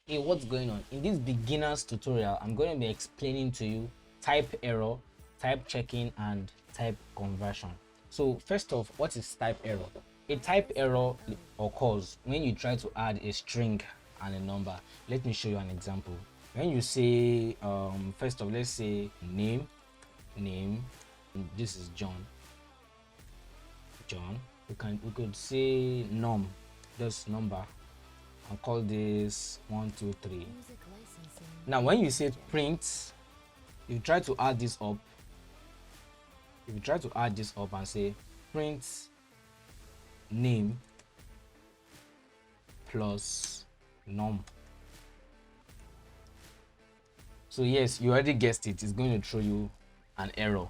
Hey, what's going on? In this beginner's tutorial, I'm going to be explaining to you type error, type checking, and type conversion. So first off, what is type error? A type error occurs when you try to add a string and a number. Let me show you an example. When you say, first off, let's say name, this is John. We could say num, just number, and call this 1 2 3. Now when you say print, you try to add this up, and say print name plus num. So yes, you already guessed it, it's going to throw you an error.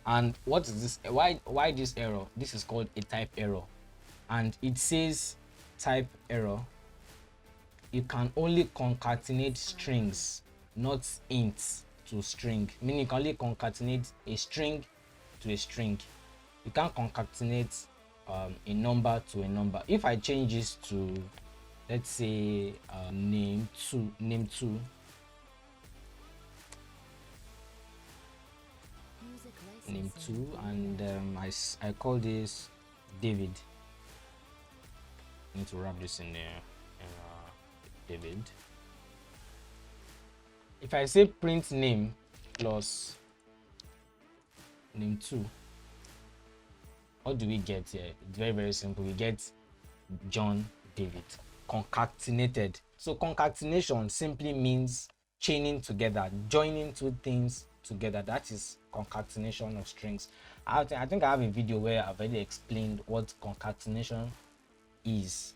And what is this? Why this error? This is called a type error, and it says type error. You can only concatenate strings, not int to string. Meaning you can only concatenate a string to a string. You can't concatenate a number to a number. If I change this to, let's say, name 2, and I call this David. I need to wrap this in there. David. If I say print name plus name 2, what do we get here? It's very, very simple. We get John David concatenated. So concatenation simply means chaining together, joining two things together. That is concatenation of strings. I think I have a video where I've already explained what concatenation is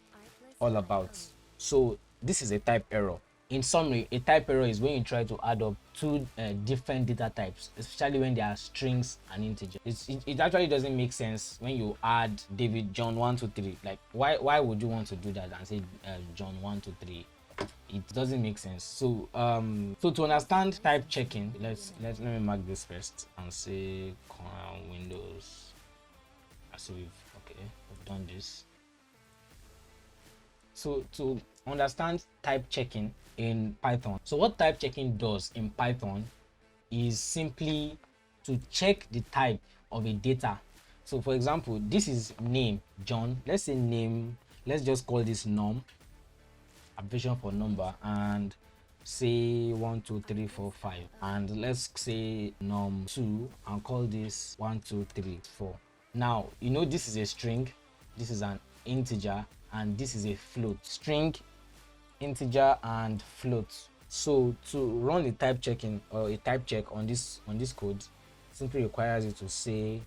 all about. So this is a type error. In summary, a type error is when you try to add up two different data types, especially when they are strings and integers. It actually doesn't make sense when you add David John 1 2 3. Like why would you want to do that and say John 1 2 3? It doesn't make sense. So so to understand type checking, let me mark this first and say Windows. So we've done this. So to understand type checking in Python, so what type checking does in Python is simply to check the type of a data. So for example, this is name John. Let's say name, let's just call this num, abbreviation for number, and say 1 2 3 4 5, and let's say num2 and call this 1 2 3 4. Now you know this is a string, this is an integer, and this is a float. String, integer, and float. So to run a type checking or a type check on this code simply requires you to say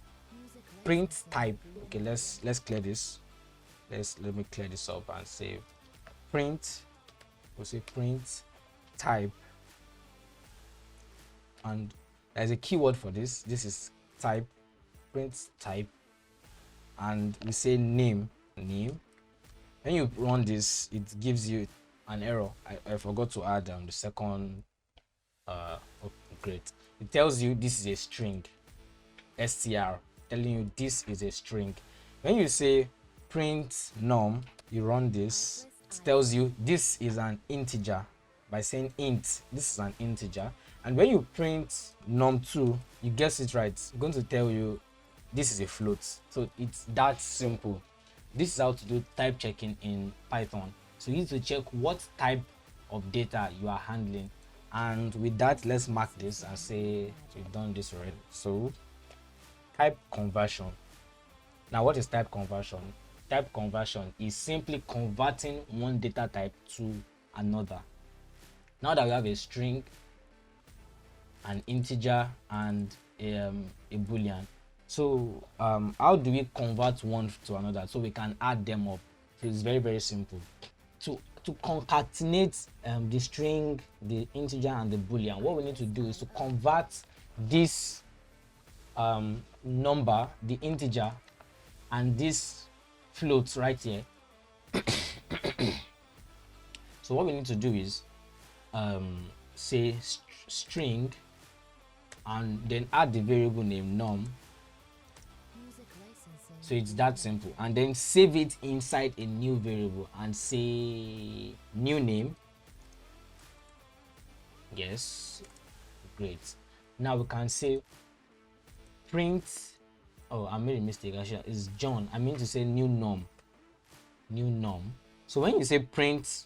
print type. Okay, let's clear this. Let me clear this up and say print. We'll say print type, and there's a keyword for this. This is type, print type, and we say name. When you run this, it gives you an error. I forgot to add the second great. It tells you this is a string, str, telling you this is a string. When you say print num, you run this, it tells you this is an integer by saying int. This is an integer. And when you print num2, you guess it right, it's going to tell you this is a float. So it's that simple. This is how to do type checking in Python. So you need to check what type of data you are handling. And with that, let's mark this and say we've done this already. So type conversion. Now what is type conversion? Type conversion is simply converting one data type to another. Now that we have a string, an integer, and a boolean, so how do we convert one to another so we can add them up? So it's very, very simple. To concatenate the string, the integer, and the boolean, what we need to do is to convert this number, the integer, and this float right here. So what we need to do is say string and then add the variable name num. So it's that simple, and then save it inside a new variable and say new name Yes, great. Now we can say print. Oh, I made a mistake. Actually, it's John. I mean to say new norm. New norm. So when you say print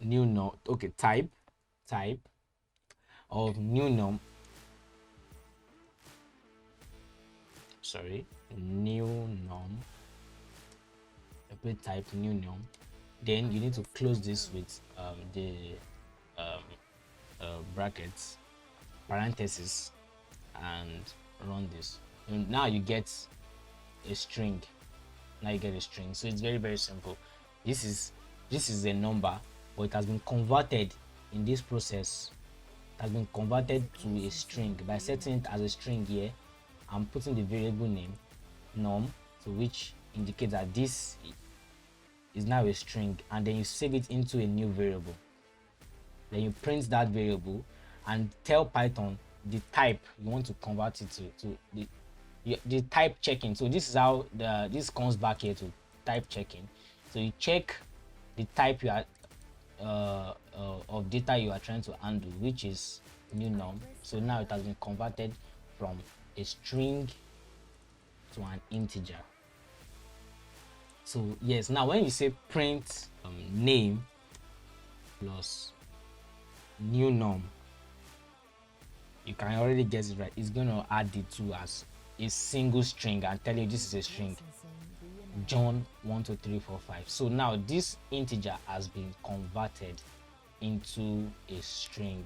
new norm, okay, type of new norm. Sorry, new norm. Type new norm. Then you need to close this with the brackets, parentheses, and run this. And now you get a string. Now you get a string. So it's very simple. This is a number, but it has been converted in this process. It has been converted to a string by setting it as a string here. I'm putting the variable name norm, so which indicates that this is now a string, and then you save it into a new variable. Then you print that variable and tell Python the type you want to convert it to the type checking. So this is how this comes back here to type checking. So you check the type you are of data you are trying to handle, which is new norm. So now it has been converted from a string to an integer. So yes, now when you say print name plus new norm, you can already guess it right. It's going to add the two as a single string and tell you this is a string, John 1 2 3 4 5. So now this integer has been converted into a string,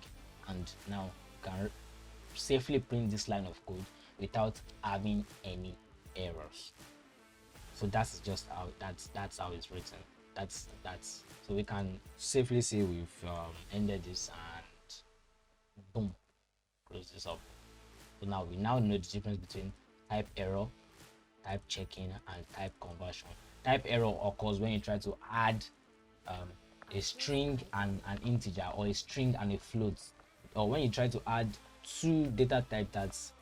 and now you can safely print this line of code without having any errors. So that's just how that's how it's written. That's so we can safely say we've ended this, and boom, close this up. So now we know the difference between type error, type checking, and type conversion. Type error occurs when you try to add a string and an integer, or a string and a float, or when you try to add two data types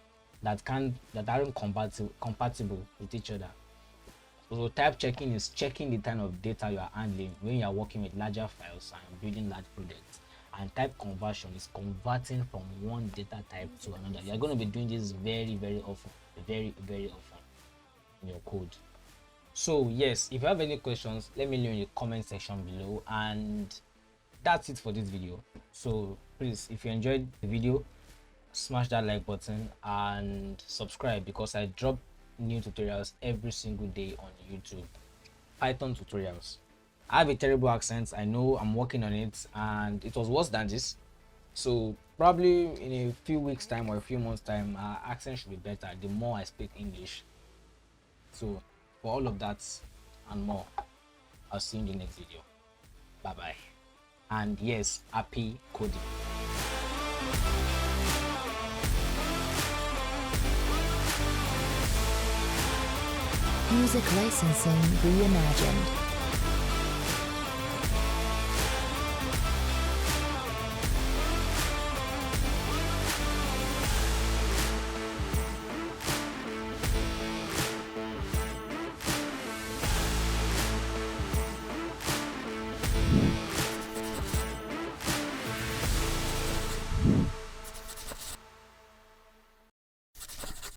that aren't compatible with each other. So type checking is checking the kind of data you are handling when you are working with larger files and building large projects. And type conversion is converting from one data type to another. You are going to be doing this very often, very often in your code. So yes, if you have any questions, let me know in the comment section below. And that's it for this video. So please, if you enjoyed the video, smash that like button and subscribe, because I drop new tutorials every single day on YouTube. Python tutorials. I have a terrible accent, I know, I'm working on it, and it was worse than this. So probably in a few weeks time or a few months time, our accent should be better the more I speak English. So for all of that and more, I'll see you in the next video. Bye bye. And yes, happy coding. Music licensing reimagined.